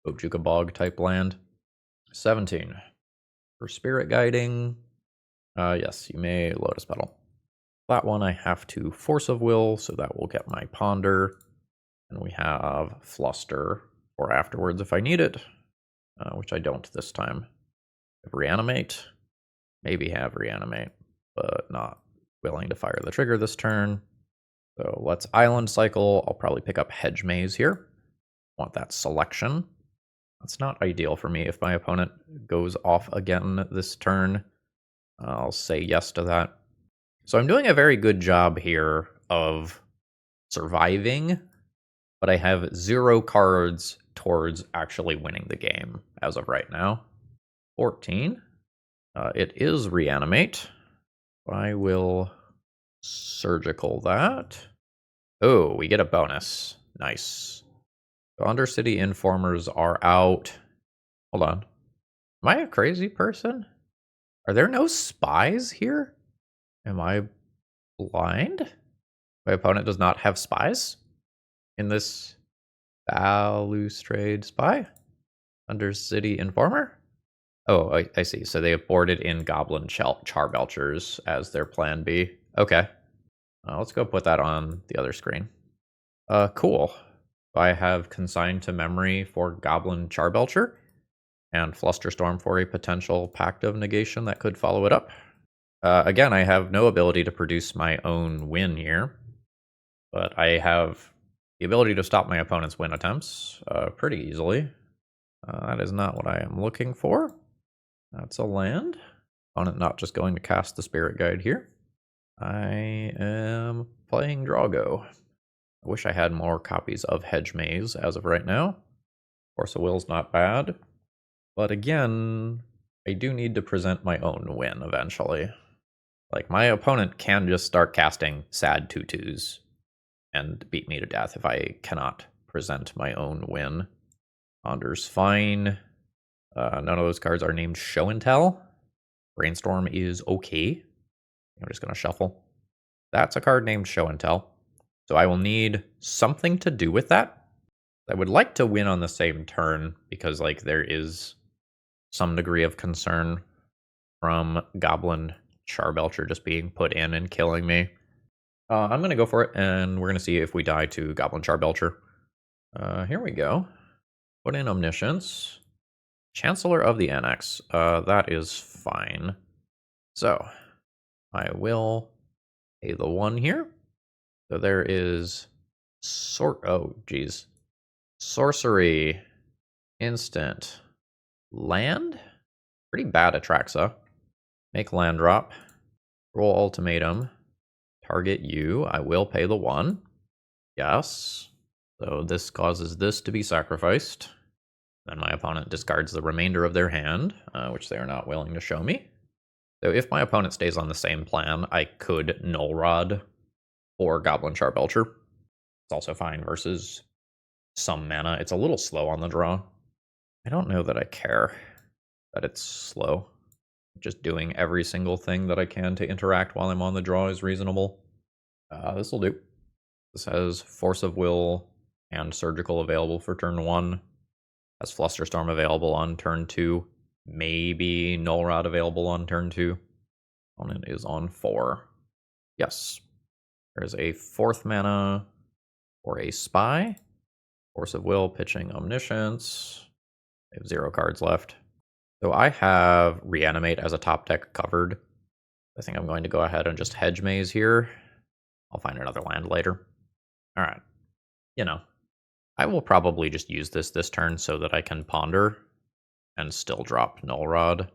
Ojuka Bog type land. 17. For Spirit Guiding, yes, you may Lotus Petal. That one I have to Force of Will, so that will get my Ponder. And we have Fluster for afterwards if I need it, which I don't this time. Reanimate, maybe have Reanimate, but not willing to fire the trigger this turn. So let's Island Cycle. I'll probably pick up Hedge Maze here. Want that selection. That's not ideal for me if my opponent goes off again this turn. I'll say yes to that. So I'm doing a very good job here of surviving, but I have 0 cards towards actually winning the game as of right now. 14. It is Reanimate. I will Surgical that. Oh, we get a bonus. Nice. The Undercity Informers are out. Hold on. Am I a crazy person? Are there no spies here? Am I blind? My opponent does not have spies in this Balustrade Spy? Undercity Informer? Oh, I see. So they aborted in Goblin Charbelchers as their plan B. Okay. Let's go put that on the other screen. Cool. I have Consigned to Memory for Goblin Charbelcher and Flusterstorm for a potential Pact of Negation that could follow it up. Again, I have no ability to produce my own win here, but I have the ability to stop my opponent's win attempts pretty easily. That is not what I am looking for. That's a land. Opponent not just going to cast the Spirit Guide here. I am playing Drago. I wish I had more copies of Hedge Maze as of right now. Force of Will's not bad. But again, I do need to present my own win eventually. Like, my opponent can just start casting sad tutus and beat me to death if I cannot present my own win. Ponder's fine. None of those cards are named Show and Tell. Brainstorm is okay. I'm just going to shuffle. That's a card named Show and Tell. So I will need something to do with that. I would like to win on the same turn because, like, there is some degree of concern from Goblin Charbelcher just being put in and killing me. I'm going to go for it, and we're going to see if we die to Goblin Charbelcher. Here we go. Put in Omniscience. Chancellor of the Annex. That is fine. So, I will pay the 1 here. So there is sorcery, instant, land, pretty bad Atraxa, make land drop, Cruel Ultimatum, target you, I will pay the 1, yes, so this causes this to be sacrificed, then my opponent discards the remainder of their hand, which they are not willing to show me. So if my opponent stays on the same plan, I could Null Rod or Goblin Charbelcher. It's also fine versus some mana. It's a little slow on the draw. I don't know that I care that it's slow. Just doing every single thing that I can to interact while I'm on the draw is reasonable. This will do. This has Force of Will and Surgical available for turn 1. Has Flusterstorm available on turn 2. Maybe Null Rod available on turn 2. Opponent is on 4. Yes. There's a 4th mana or a Spy. Force of Will, pitching Omniscience. I have 0 cards left. So I have Reanimate as a top deck covered. I think I'm going to go ahead and just Hedge Maze here. I'll find another land later. Alright. I will probably just use this turn so that I can Ponder and still drop Null Rod.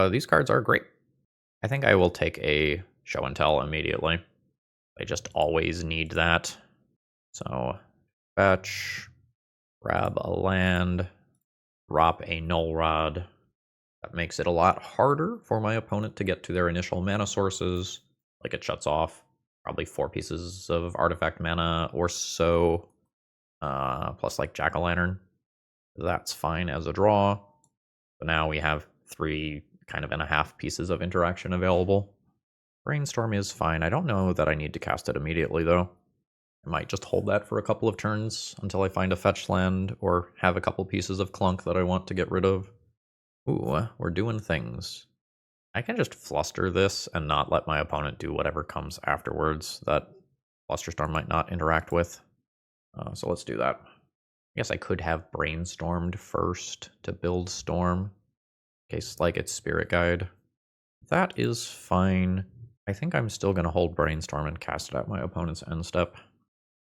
These cards are great. I think I will take a Show and Tell immediately. I just always need that. So, fetch, grab a land, drop a Null Rod. That makes it a lot harder for my opponent to get to their initial mana sources. Like, it shuts off probably 4 pieces of artifact mana or so, plus like Jack-o'-lantern. That's fine as a draw. So now we have 3.5 pieces of interaction available. Brainstorm is fine. I don't know that I need to cast it immediately, though. I might just hold that for a couple of turns until I find a fetch land or have a couple pieces of clunk that I want to get rid of. Ooh, we're doing things. I can just fluster this and not let my opponent do whatever comes afterwards that Flusterstorm might not interact with. So let's do that. I guess I could have Brainstormed first to build Storm, in case like it's Spirit Guide. That is fine. I think I'm still going to hold Brainstorm and cast it at my opponent's end step.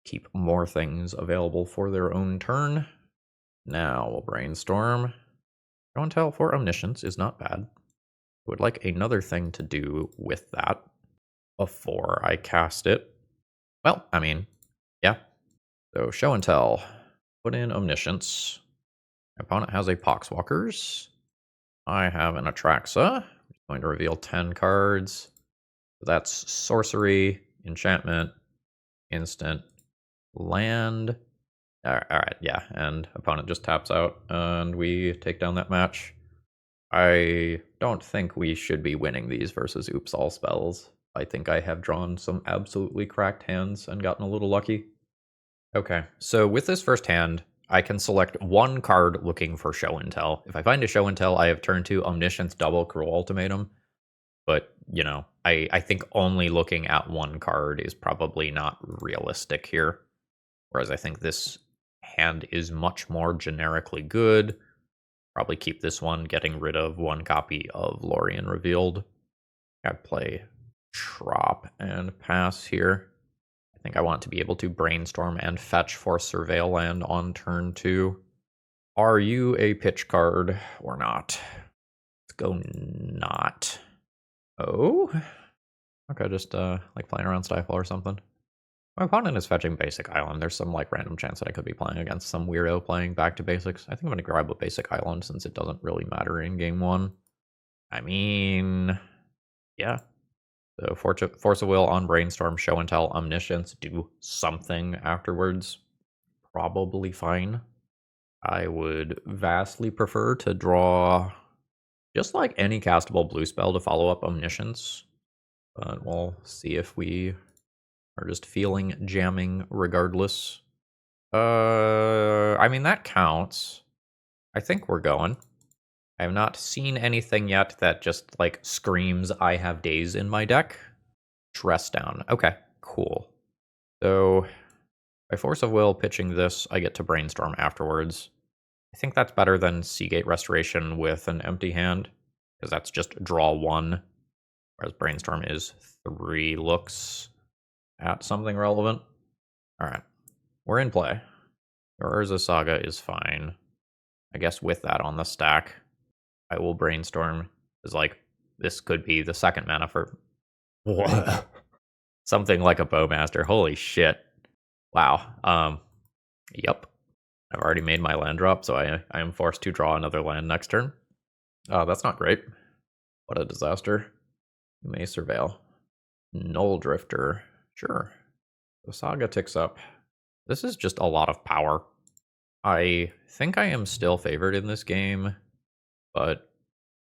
Keep more things available for their own turn. Now we'll Brainstorm. Show and Tell for Omniscience is not bad. I would like another thing to do with that before I cast it. Well, I mean, yeah. So Show and Tell. Put in Omniscience. My opponent has a Poxwalkers. I have an Atraxa. I'm going to reveal 10 cards. That's sorcery, enchantment, instant, land. Alright, yeah, and opponent just taps out, and we take down that match. I don't think we should be winning these versus Oops All Spells. I think I have drawn some absolutely cracked hands and gotten a little lucky. Okay, so with this first hand, I can select 1 card looking for Show and Tell. If I find a Show and Tell, I have turn 2 Omniscience double Cruel Ultimatum. But, I think only looking at 1 card is probably not realistic here. Whereas I think this hand is much more generically good. Probably keep this one, getting rid of 1 copy of Lorien Revealed. I play Trop and pass here. I think I want to be able to Brainstorm and fetch for Surveil land on turn 2. Are you a pitch card or not? Let's go not. Oh? Okay, just like playing around Stifle or something. My opponent is fetching Basic Island. There's some like random chance that I could be playing against some weirdo playing back to basics. I think I'm going to grab a Basic Island since it doesn't really matter in game one. I mean, yeah. So Force of Will on Brainstorm, Show and Tell, Omniscience, do something afterwards. Probably fine. I would vastly prefer to draw just like any castable blue spell to follow up Omniscience. But we'll see if we are just feeling jamming regardless. I mean, that counts. I think we're going. I have not seen anything yet that just, like, screams I have days in my deck. Dress down. Okay, cool. So, by Force of Will pitching this, I get to Brainstorm afterwards. I think that's better than Seagate Restoration with an empty hand, because that's just draw 1, whereas Brainstorm is 3 looks at something relevant. Alright, we're in play. Urza Saga is fine. I guess with that on the stack, I will Brainstorm. Is like, this could be the second mana for something like a Bowmaster. Holy shit. Wow. Yep. I've already made my land drop, so I am forced to draw another land next turn. That's not great. What a disaster. You may surveil. Null Drifter. Sure. The Saga ticks up. This is just a lot of power. I think I am still favored in this game, but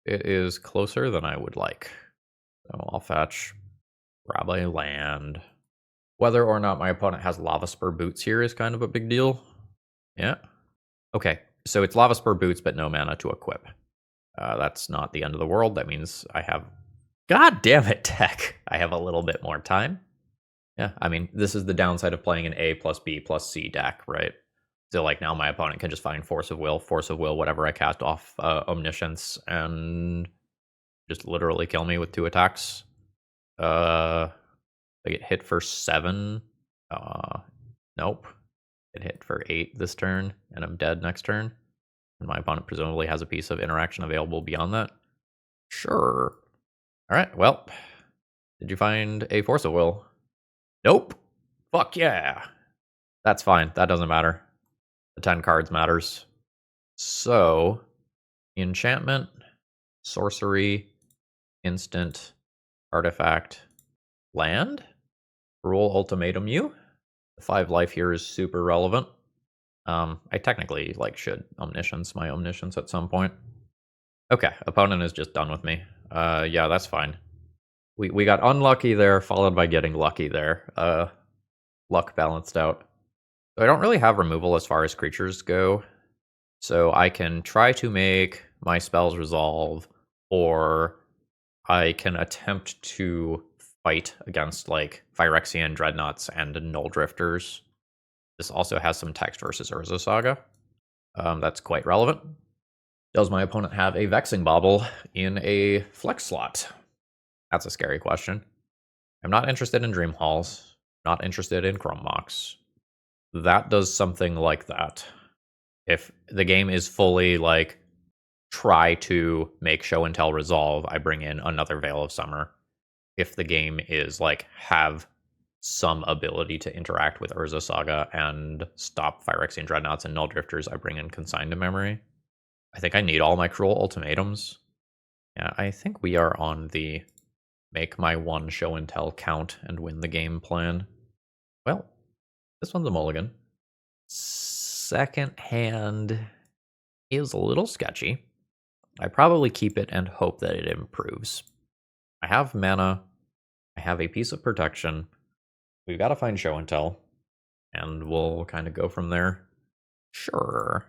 it is closer than I would like. So I'll fetch, grab a land. Whether or not my opponent has Lava Spur Boots here is kind of a big deal. Yeah. Okay, so it's Lava Spur Boots, but no mana to equip. That's not the end of the world. That means I have... God damn it, deck! I have a little bit more time. Yeah, I mean, this is the downside of playing an A plus B plus C deck, right? So, like, now my opponent can just find Force of Will, whatever I cast off Omniscience, and just literally kill me with 2 attacks. I get hit for 7. Nope. Get hit for 8 this turn, and I'm dead next turn. And my opponent presumably has a piece of interaction available beyond that. Sure. Alright, well. Did you find a Force of Will? Nope. Fuck yeah. That's fine. That doesn't matter. The 10 cards matters. So, enchantment, sorcery, instant, artifact, land, Cruel Ultimatum you. The 5 life here is super relevant. I technically should Omniscience my Omniscience at some point. Okay, opponent is just done with me. Yeah, that's fine. We got unlucky there, followed by getting lucky there. Luck balanced out. So I don't really have removal as far as creatures go. So I can try to make my spells resolve, or I can attempt to fight against Phyrexian Dreadnoughts and Null Drifters. This also has some text versus Urza Saga. That's quite relevant. Does my opponent have a Vexing Bauble in a flex slot? That's a scary question. I'm not interested in Dream Halls. Not interested in Chrome Mox. That does something like that. If the game is fully try to make Show and Tell resolve, I bring in another Veil of Summer. If the game is have some ability to interact with Urza Saga and stop Phyrexian Dreadnoughts and Null Drifters, I bring in Consign to Memory. I think I need all my Cruel Ultimatums. Yeah, I think we are on the make my 1 Show and Tell count and win the game plan. Well, this one's a mulligan. Second hand is a little sketchy. I probably keep it and hope that it improves. I have mana. I have a piece of protection. We've got to find Show and Tell, and we'll kind of go from there. Sure.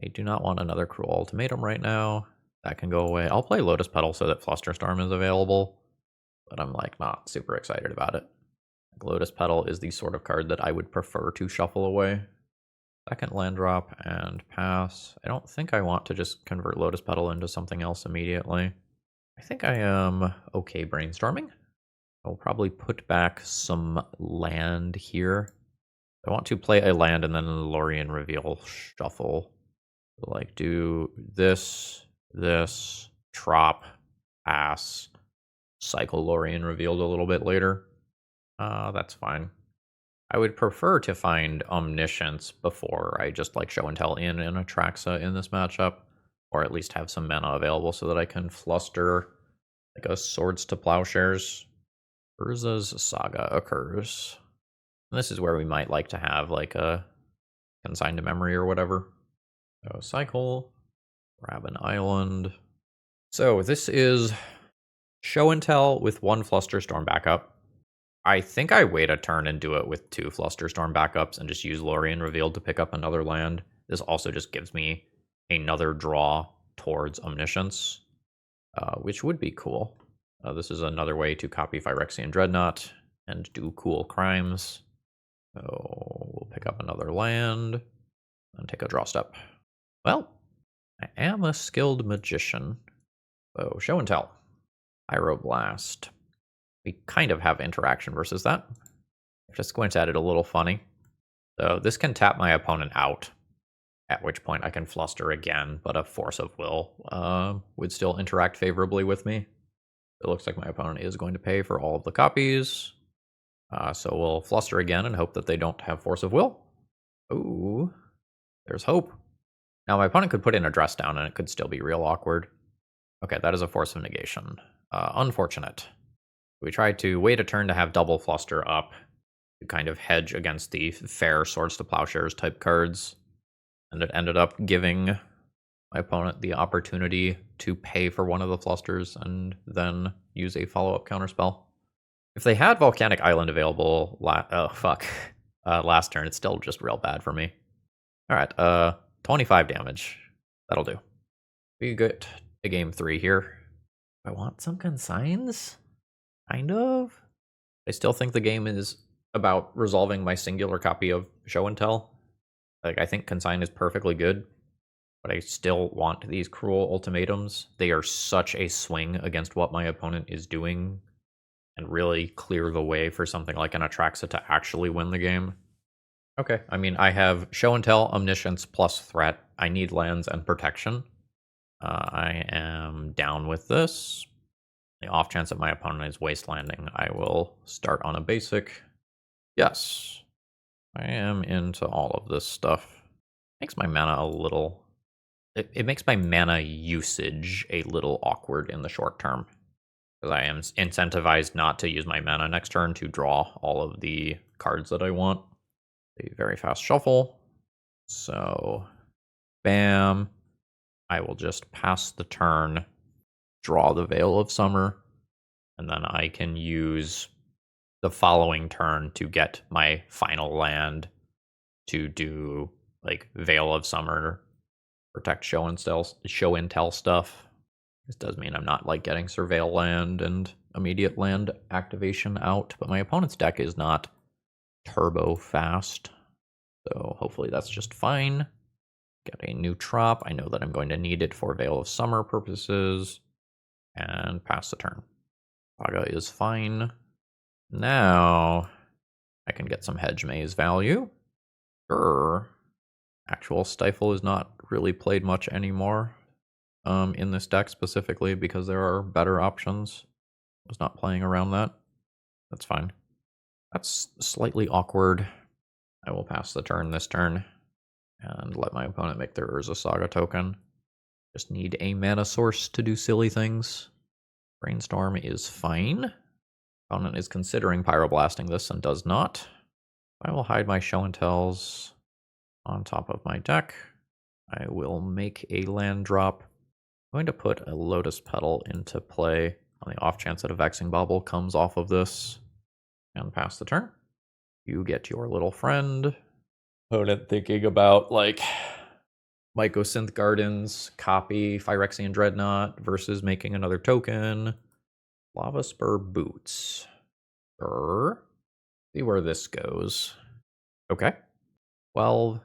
I do not want another Cruel Ultimatum right now. That can go away. I'll play Lotus Petal so that Flusterstorm is available, but I'm not super excited about it. Lotus Petal is the sort of card that I would prefer to shuffle away. Second land drop and pass. I don't think I want to just convert Lotus Petal into something else immediately. I think I am okay brainstorming. I'll probably put back some land here. I want to play a land and then an Lorien Reveal shuffle. Like do this, trop, pass, cycle Lorien revealed a little bit later. That's fine. I would prefer to find Omniscience before I just like show and tell in Atraxa in this matchup, or at least have some mana available so that I can fluster like a Swords to Plowshares. Urza's Saga occurs. And this is where we might like to have like a Consign to Memory or whatever. So cycle, grab an island. So this is show and tell with one Flusterstorm backup. I think I wait a turn and do it with 2 Flusterstorm backups and just use Lorien Revealed to pick up another land. This also just gives me another draw towards Omniscience, which would be cool. This is another way to copy Phyrexian Dreadnought and do cool crimes. So we'll pick up another land and take a draw step. Well, I am a skilled magician. So show and tell. Pyroblast. We kind of have interaction versus that. Just going to add it a little funny. So this can tap my opponent out, at which point I can fluster again, but a Force of Will would still interact favorably with me. It looks like my opponent is going to pay for all of the copies. So we'll fluster again and hope that they don't have Force of Will. Ooh, there's hope. Now my opponent could put in a Dress Down and it could still be real awkward. Okay, that is a Force of Negation. Unfortunate. We tried to wait a turn to have double fluster up to kind of hedge against the fair Swords to Plowshares type cards. And it ended up giving my opponent the opportunity to pay for one of the flusters and then use a follow-up counterspell. If they had Volcanic Island available last turn, it's still just real bad for me. Alright, 25 damage. That'll do. We get to game 3 here. I want some consigns? Kind of. I still think the game is about resolving my singular copy of Show and Tell. Like, I think Consign is perfectly good, but I still want these Cruel Ultimatums. They are such a swing against what my opponent is doing and really clear the way for something like an Atraxa to actually win the game. Okay, I mean, I have Show and Tell, Omniscience, plus Threat. I need lands and protection. I am down with this. The off chance that my opponent is wastelanding, I will start on a basic. Yes, I am into all of this stuff. Makes my mana a little... It makes my mana usage a little awkward in the short term. Because I am incentivized not to use my mana next turn to draw all of the cards that I want. A very fast shuffle. So, bam. I will just pass the turn, draw the Veil of Summer, and then I can use the following turn to get my final land to do like Veil of Summer, protect show and tell stuff. This does mean I'm not like getting Surveil land and immediate land activation out, but my opponent's deck is not turbo fast, so hopefully that's just fine. Get a new trop. I know that I'm going to need it for Veil of Summer purposes, and pass the turn. Saga is fine. Now I can get some Hedge Maze value. Sure. Actual Stifle is not really played much anymore in this deck specifically because there are better options. I was not playing around that. That's fine. That's slightly awkward. I will pass the turn this turn and let my opponent make their Urza Saga token. Just need a mana source to do silly things. Brainstorm is fine. Opponent is considering pyroblasting this and does not. I will hide my show and tells on top of my deck. I will make a land drop. I'm going to put a Lotus Petal into play on the off chance that a Vexing Bauble comes off of this and pass the turn. You get your little friend. Opponent thinking about like Mycosynth Gardens, copy Phyrexian Dreadnought versus making another token. Lava Spur Boots. Sure. See where this goes. Okay. 12,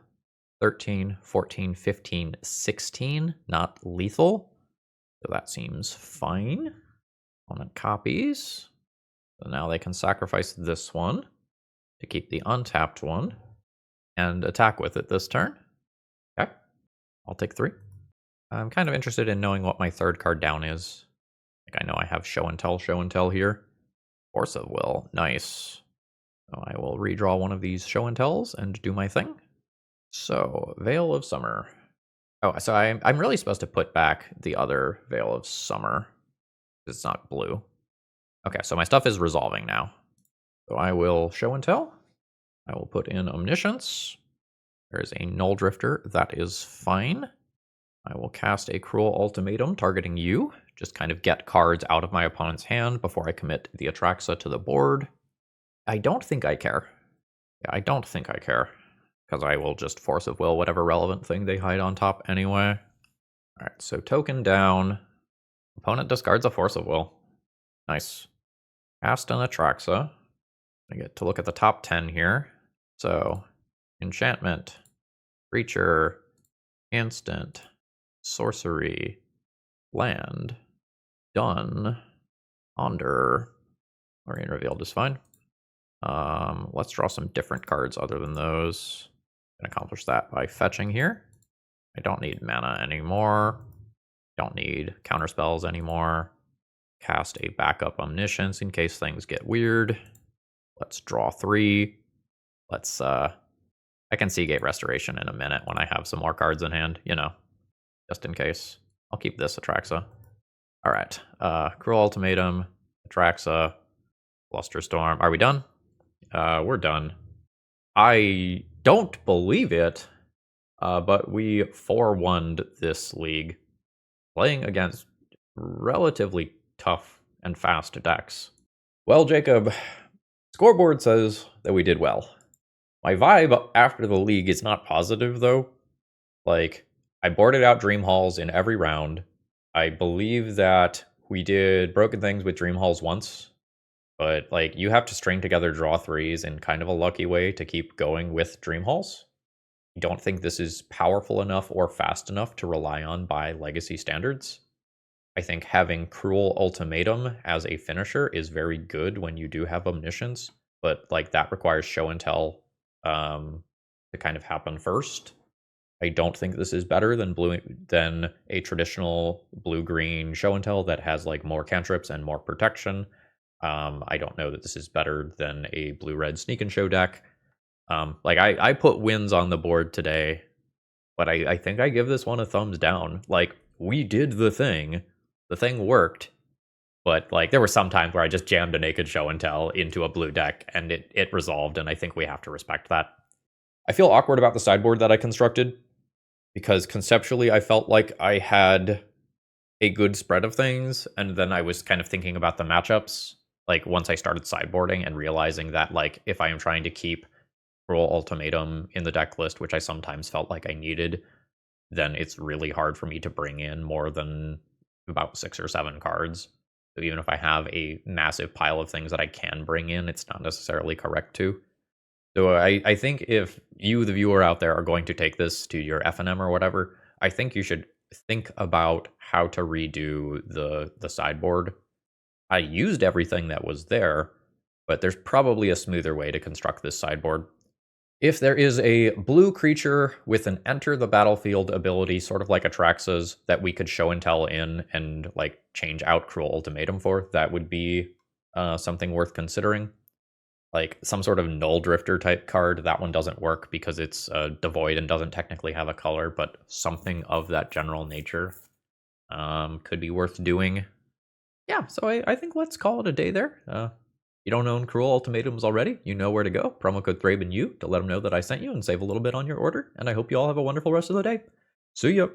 13, 14, 15, 16. Not lethal. So that seems fine. Opponent copies. So now they can sacrifice this one to keep the untapped one and attack with it this turn. Okay. I'll take 3. I'm kind of interested in knowing what my third card down is. Like I know I have show and tell here. Force of Will, nice. So I will redraw one of these show and tells and do my thing. So, Veil of Summer. Oh, so I'm really supposed to put back the other Veil of Summer. It's not blue. Okay, so my stuff is resolving now. So I will show and tell. I will put in Omniscience. There is a Null Drifter. That is fine. I will cast a Cruel Ultimatum targeting you. Just kind of get cards out of my opponent's hand before I commit the Atraxa to the board. I don't think I care. Yeah, I don't think I care. Because I will just Force of Will whatever relevant thing they hide on top anyway. Alright, so token down. Opponent discards a Force of Will. Nice. Cast an Atraxa. I get to look at the top 10 here. So, enchantment, creature, instant, sorcery, land, done, ponder, Orient Revealed is fine. Let's draw some different cards other than those. Can accomplish that by fetching here. I don't need mana anymore. Don't need counterspells anymore. Cast a backup Omniscience in case things get weird. Let's draw 3. Let's I can Seagate Restoration in a minute when I have some more cards in hand, you know, just in case. I'll keep this Atraxa. Alright. Cruel Ultimatum, Atraxa, Blusterstorm. Are we done? We're done. I don't believe it, but we 4-1'd this league, playing against relatively tough and fast decks. Well, Jacob, scoreboard says that we did well. My vibe after the league is not positive, though. Like, I boarded out Dream Halls in every round. I believe that we did Broken Things with Dream Halls once. But, like, you have to string together draw 3s in kind of a lucky way to keep going with Dream Halls. I don't think this is powerful enough or fast enough to rely on by Legacy standards. I think having Cruel Ultimatum as a finisher is very good when you do have Omniscience, but, like, that requires show and tell to kind of happen first. I don't think this is better than a traditional blue-green show and tell that has, like, more cantrips and more protection. I don't know that this is better than a blue-red Sneak and Show deck. Like, I put wins on the board today, but I think I give this one a thumbs down. Like, we did the thing worked, but, like, there were some times where I just jammed a naked show and tell into a blue deck, and it resolved, and I think we have to respect that. I feel awkward about the sideboard that I constructed, because conceptually I felt like I had a good spread of things, and then I was kind of thinking about the matchups, like, once I started sideboarding and realizing that, like, if I am trying to keep Cruel Ultimatum in the deck list, which I sometimes felt like I needed, then it's really hard for me to bring in more than about 6 or 7 cards. So even if I have a massive pile of things that I can bring in, it's not necessarily correct to. So I think if you, the viewer out there, are going to take this to your FNM or whatever, I think you should think about how to redo the sideboard. I used everything that was there, but there's probably a smoother way to construct this sideboard. If there is a blue creature with an enter the battlefield ability, sort of like Atraxa's, that we could show and tell in and, like, change out Cruel Ultimatum for, that would be something worth considering. Like, some sort of Null Drifter type card, that one doesn't work because it's devoid and doesn't technically have a color, but something of that general nature could be worth doing. Yeah, so I think let's call it a day there. You don't own Cruel Ultimatums already, you know where to go. Promo code ThrabenU to let them know that I sent you and save a little bit on your order. And I hope you all have a wonderful rest of the day. See ya!